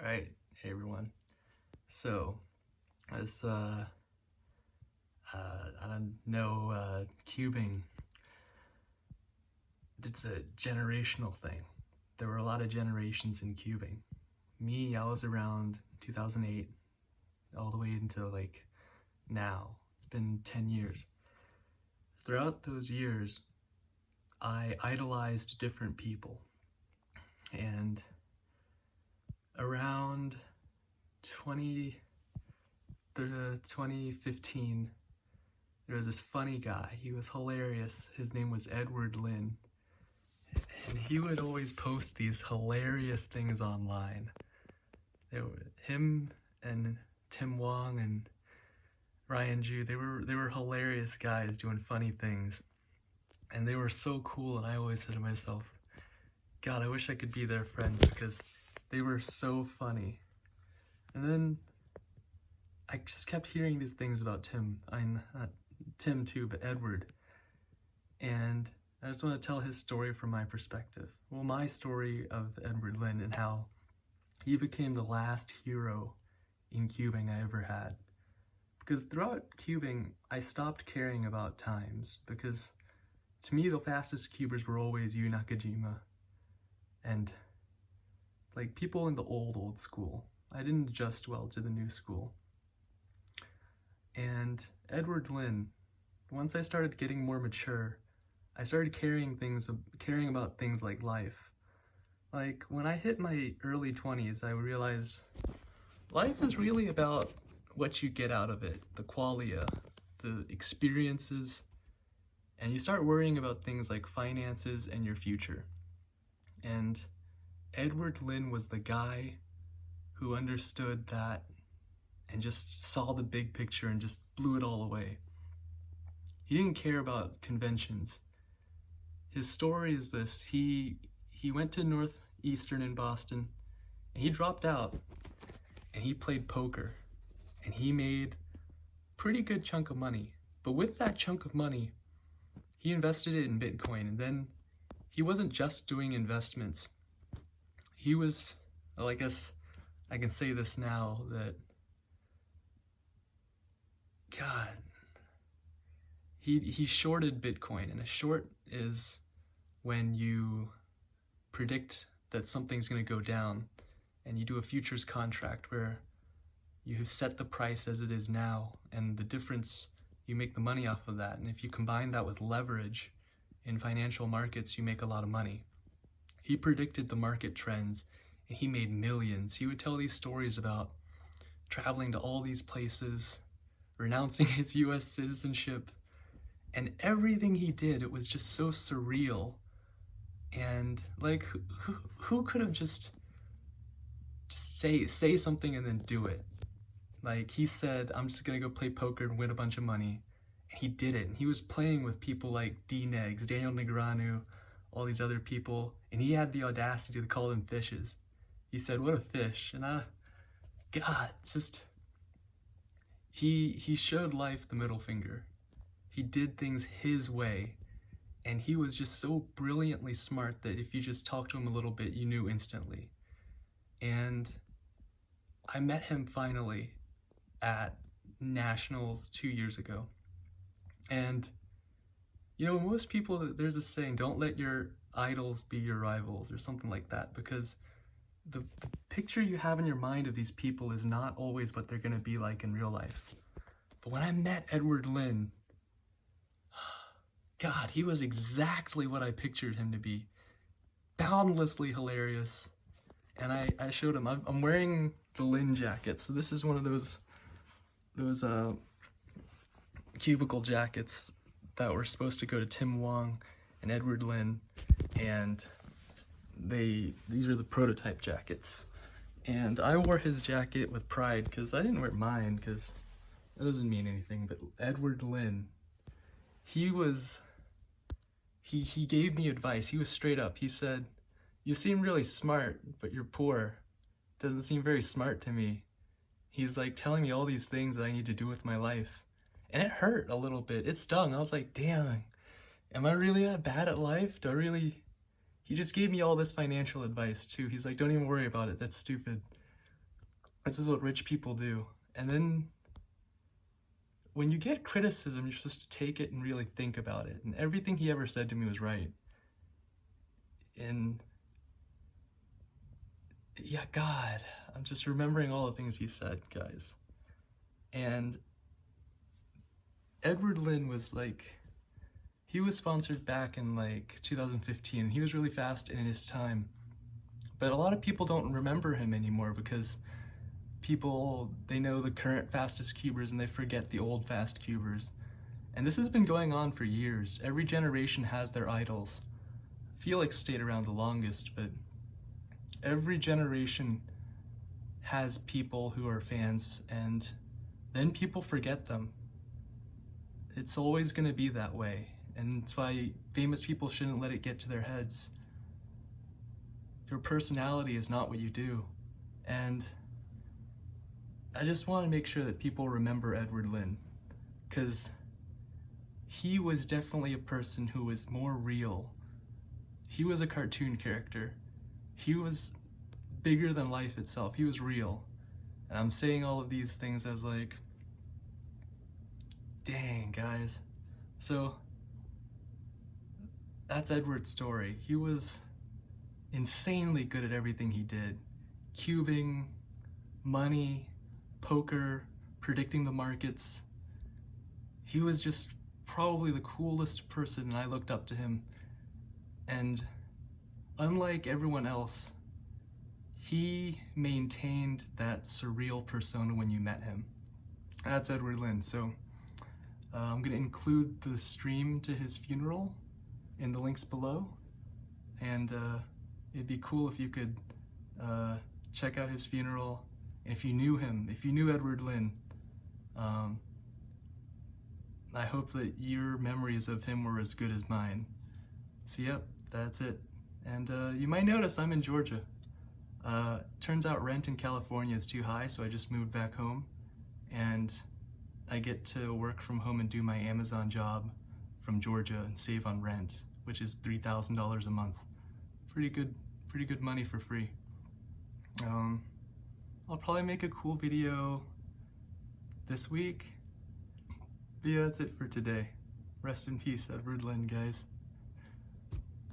Alright, hey everyone. So, as I don't know, cubing, it's a generational thing. There were a lot of generations in cubing. Me, I was around 2008 all the way until like now. It's been 10 years. Throughout those years, I idolized different people. And around 2015, there was this funny guy. He was hilarious. His name was Edward Lin. And he would always post these hilarious things online. Him and Tim Wong and Ryan Ju, they were hilarious guys doing funny things. And they were so cool, and I always said to myself, God, I wish I could be their friends because they were so funny. And then I just kept hearing these things about Tim. I'm not Tim too, but Edward. And I just want to tell his story from my perspective. Well, my story of Edward Lin and how he became the last hero in cubing I ever had. Because throughout cubing, I stopped caring about times because to me, the fastest cubers were always Yu Nakajima and like people in the old school. I didn't adjust well to the new school. And Edward Lin, once I started getting more mature, I started caring about things like life. Like when I hit my early 20s, I realized life is really about what you get out of it, the qualia, the experiences, and you start worrying about things like finances and your future. And Edward Lin was the guy who understood that and just saw the big picture and just blew it all away. He didn't care about conventions. His story is this: he went to Northeastern in Boston and he dropped out and he played poker and he made a pretty good chunk of money. But with that chunk of money, he invested it in Bitcoin, and then he wasn't just doing investments. He was, well, I guess I can say this now, that God, he shorted Bitcoin, and a short is when you predict that something's going to go down and you do a futures contract where you set the price as it is now, and the difference, you make the money off of that. And if you combine that with leverage in financial markets, you make a lot of money. He predicted the market trends and he made millions. He would tell these stories about traveling to all these places, renouncing his US citizenship, and everything he did, it was just so surreal. And like, who could have just say something and then do it? Like, he said, I'm just gonna go play poker and win a bunch of money. And he did it. And he was playing with people like D-Negs, Daniel Negreanu, all these other people. And he had the audacity to call them fishes. He said, what a fish. And God, it's just, he showed life the middle finger. He did things his way. And he was just so brilliantly smart that if you just talked to him a little bit, you knew instantly. And I met him finally at Nationals 2 years ago. And, you know, most people, there's a saying, don't let your idols be your rivals, or something like that, because the picture you have in your mind of these people is not always what they're going to be like in real life. But when I met Edward Lin, God, he was exactly what I pictured him to be. Boundlessly hilarious. And I showed him, I'm wearing the Lin jacket. So this is one of those cubicle jackets that were supposed to go to Tim Wong and Edward Lin. And these are the prototype jackets. And I wore his jacket with pride because I didn't wear mine because it doesn't mean anything. But Edward Lin, he gave me advice. He was straight up. He said, you seem really smart, but you're poor. Doesn't seem very smart to me. He's like telling me all these things that I need to do with my life. And it hurt a little bit. It stung. I was like, damn, am I really that bad at life? He just gave me all this financial advice too. He's like, don't even worry about it. That's stupid. This is what rich people do. And then when you get criticism, you're supposed to take it and really think about it. And everything he ever said to me was right. And yeah, God, I'm just remembering all the things he said, guys. And Edward Lin was like, he was sponsored back in like 2015. He was really fast in his time. But a lot of people don't remember him anymore because people, they know the current fastest cubers and they forget the old fast cubers. And this has been going on for years. Every generation has their idols. Felix stayed around the longest, but every generation has people who are fans, and then people forget them. It's always going to be that way, and that's why famous people shouldn't let it get to their heads. Your personality is not what you do, and I just want to make sure that people remember Edward Lin, because he was definitely a person who was more real. He was a cartoon character. He was bigger than life itself. He was real. And I'm saying all of these things as like, dang, guys. So that's Edward's story. He was insanely good at everything he did. Cubing, money, poker, predicting the markets. He was just probably the coolest person, and I looked up to him. And unlike everyone else, he maintained that surreal persona when you met him. That's Edward Lin. So I'm going to include the stream to his funeral in the links below. And it'd be cool if you could check out his funeral. If you knew him, if you knew Edward Lin, I hope that your memories of him were as good as mine. So yep, that's it. And you might notice I'm in Georgia. Turns out rent in California is too high, so I just moved back home. And I get to work from home and do my Amazon job from Georgia and save on rent, which is $3,000 a month. Pretty good money for free. I'll probably make a cool video this week. But yeah, that's it for today. Rest in peace, Edward Lin, guys.